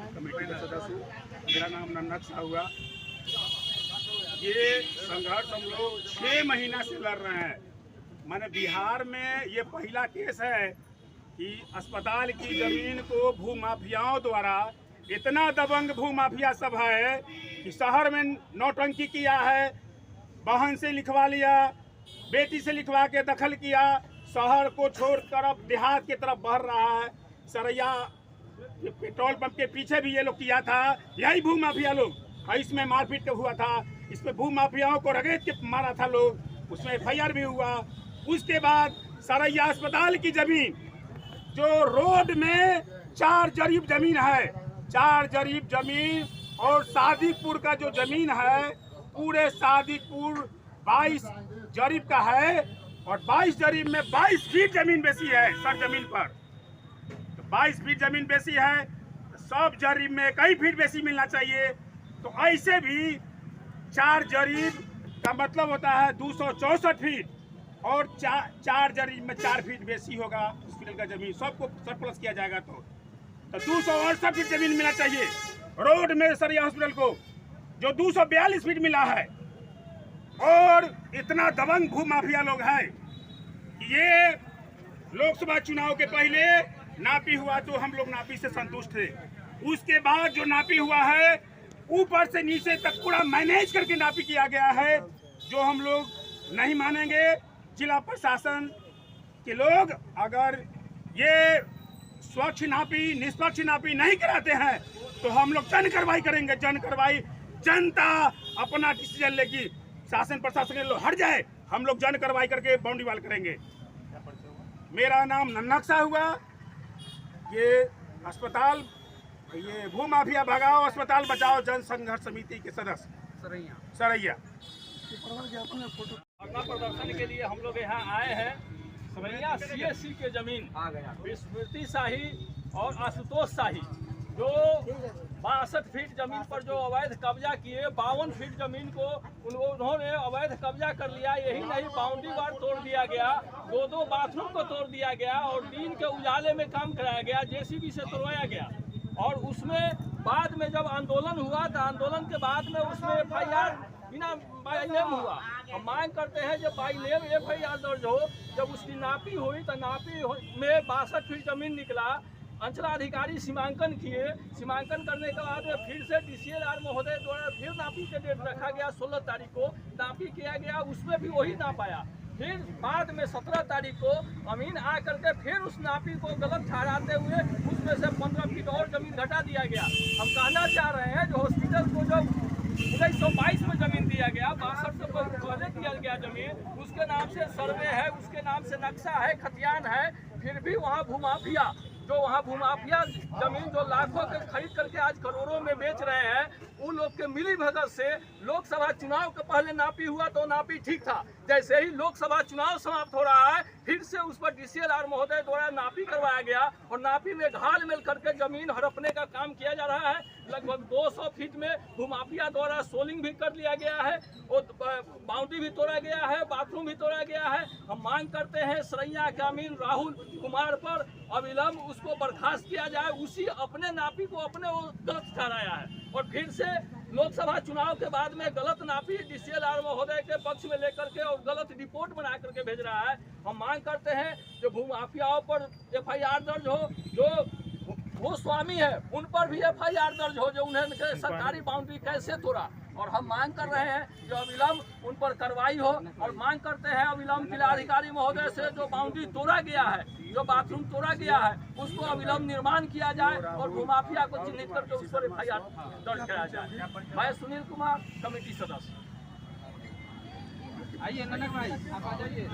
Committee का सदस्य हूँ। मेरा नाम नन्नक शाह हुआ। ये संघर्ष हम लोग 6 महीना से लड़ रहे हैं। माने बिहार में ये पहला केस है कि अस्पताल की जमीन को भूमाफियाओं द्वारा, इतना दबंग भूमाफिया सब है कि शहर में नौटंकी किया है, बहन से लिखवा लिया, बेटी से लिखवा के दखल किया, शहर को छोड़कर अब देहात की तरफ बढ़ रहा है। सरैया पेट्रोल पंप के पीछे भी ये लोग किया था, यही भूमाफिया लोग। इसमें मारपीट हुआ था, इसमें भूमाफियाओं को रगेद के मारा था लोग, उसमें FIR भी हुआ। उसके बाद सरैया अस्पताल की जमीन, जो रोड में 4 जरीब जमीन है, 4 जरीब जमीन, और सादीकपुर का जो जमीन है, पूरे सादीकपुर 22 जरीब का है, और 22 जरीब में 22 फीट जमीन बेसी है। सर जमीन पर तो 22 फीट जमीन बेसी है, सब जरीब में कई फीट बेसी मिलना चाहिए। तो ऐसे भी 4 जरीब का मतलब होता है 264 फीट, और 4 जरीब में 4 फीट बेसी होगा हॉस्पिटल का जमीन, सबको सरप्लस किया जाएगा। तो 268 फीट जमीन मिलना चाहिए रोड में सरैया हॉस्पिटल को, जो 242 फीट मिला है। और इतना दबंग भूमाफिया लोग हैं कि ये लोकसभा चुनाव के पहले नापी हुआ तो हम लोग नापी से संतुष्ट थे। उसके बाद जो नापी हुआ है, ऊपर से नीचे तक पूरा मैनेज करके नापी किया गया है, जो हम लोग नहीं मानेंगे। जिला प्रशासन के लोग अगर ये स्वच्छ नापी, निष्पक्ष नापी नहीं कराते हैं तो हम लोग जन कार्रवाई करेंगे। जन कार्रवाई, जनता अपना डिसीजन लेगी, शासन प्रशासन के लोग हट जाए, हम लोग जन कार्रवाई करके बाउंड्री वाल करेंगे। मेरा नाम नन्नक शाह हुआ। ये अस्पताल, ये भूमाफिया भगाओ अस्पताल बचाओ जन संघर्ष समिति के सदस्य सरैया। धरना प्रदर्शन के लिए हम लोग यहाँ आए हैं। सरैया CSC के जमीन स्मृति शाही और आशुतोष शाही, जो 62 फीट जमीन पर जो अवैध कब्जा किए, 52 फीट जमीन को उन्होंने अवैध कब्जा कर लिया। यही नहीं, बाउंड्री वाल तोड़ दिया गया, 2 बाथरूम को तोड़ दिया गया, और दिन के उजाले में काम कराया गया, JCB से तोड़वाया गया। और उसमें बाद में जब आंदोलन हुआ तो आंदोलन के बाद में उसमें FIR बिना बाई नेम हुआ। हम मांग करते हैं जब बाई नेम FIR दर्ज हो। जब उसकी नापी हुई तो नापी में 62 फीट जमीन निकला। अंचलाधिकारी सीमांकन किए, सीमांकन करने के बाद में फिर से DCLR महोदय द्वारा फिर नापी के डेट रखा गया, 16 तारीख को नापी किया गया, उसमें भी वही नाप आया। फिर बाद में 17 तारीख को अमीन आ करके फिर उस नापी को गलत ठहराते हुए उसमें से 15 फीट और जमीन घटा दिया गया। हम कहना चाह रहे हैं जो हॉस्पिटल को जो 1922 में जमीन दिया गया, 62 से पहले दिया गया जमीन, उसके नाम से सर्वे है, उसके नाम से नक्शा है, खतियान है, फिर भी वहाँ भूमाफिया जमीन जो लाखों के खरीद करके आज करोड़ों में बेच रहे हैं, उन लोग के मिली भगत से लोकसभा चुनाव के पहले नापी हुआ तो नापी ठीक था। जैसे ही लोकसभा चुनाव समाप्त हो रहा है, फिर से उस पर DCLR महोदय द्वारा नापी करवाया गया, और नापी में घाल मिल करके जमीन हड़पने का काम किया जा रहा है। लगभग 200 फीट में भूमाफिया द्वारा सोलिंग भी कर लिया गया है, और बाउंड्री भी तोड़ा गया है, बाथरूम भी तोड़ा गया है। हम मांग करते हैं सरैया के अमीन राहुल कुमार पर अविलंब उसको बर्खास्त किया जाए। उसी अपने नापी को अपने गलत ठहराया है, और फिर से लोकसभा चुनाव के बाद में गलत नापी DCLR महोदय के पक्ष में लेकर के और गलत रिपोर्ट बना करके भेज रहा है। हम मांग करते हैं जो भूमाफियाओं पर FIR दर्ज हो, जो वो स्वामी है उन पर भी FIR दर्ज हो, जो उन्होंने सरकारी बाउंड्री कैसे तोड़ा। और हम मांग कर रहे हैं जो अविलंब उन पर कार्रवाई हो, और मांग करते हैं अविलंब जिलाधिकारी महोदय से जो बाउंड्री तोड़ा गया है, जो बाथरूम तोड़ा गया है, उसको अविलंब निर्माण किया जाए, और भूमाफिया को चिन्हित करके उस पर FIR दर्ज कराया जाए। मैं सुनील कुमार, कमेटी सदस्य। आइए नन्नक भाई, आप आ जाइए।